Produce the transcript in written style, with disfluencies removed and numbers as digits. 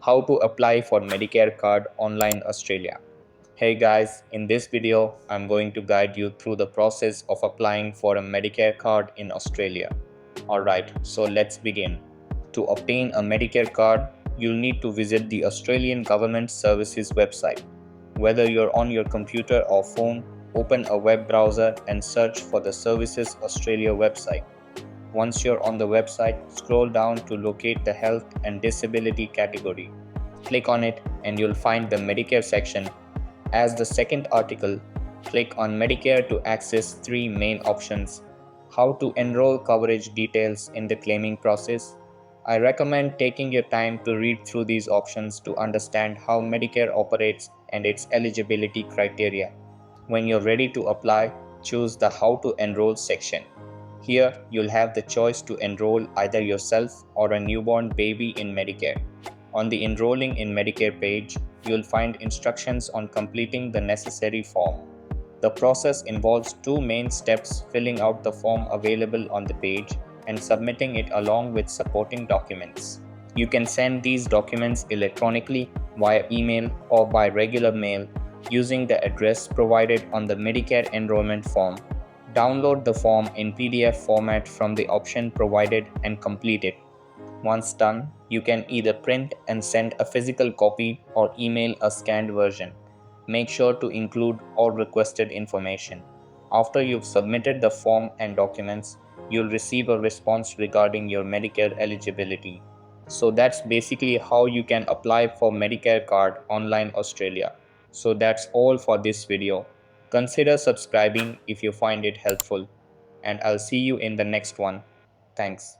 How to apply for Medicare card online Australia. Hey guys, in this video, I'm going to guide you through the process of applying for a Medicare card in Australia. Alright, so let's begin. To obtain a Medicare card, you'll need to visit the Australian Government Services website. Whether you're on your computer or phone, open a web browser and search for the Services Australia website. Once you're on the website, scroll down to locate the Health and Disability category. Click on it and you'll find the Medicare section. As the second article, click on Medicare to access three main options: how to enroll, coverage details in the claiming process. I recommend taking your time to read through these options to understand how Medicare operates and its eligibility criteria. When you're ready to apply, choose the How to Enroll section. Here, you'll have the choice to enroll either yourself or a newborn baby in Medicare. On the Enrolling in Medicare page, you'll find instructions on completing the necessary form. The process involves two main steps: filling out the form available on the page and submitting it along with supporting documents. You can send these documents electronically, via email, or by regular mail using the address provided on the Medicare enrollment form. Download the form in PDF format from the option provided and complete it. Once done, you can either print and send a physical copy or email a scanned version. Make sure to include all requested information. After you've submitted the form and documents, you'll receive a response regarding your Medicare eligibility. So that's basically how you can apply for Medicare card online Australia. So that's all for this video. Consider subscribing if you find it helpful, and I'll see you in the next one. Thanks.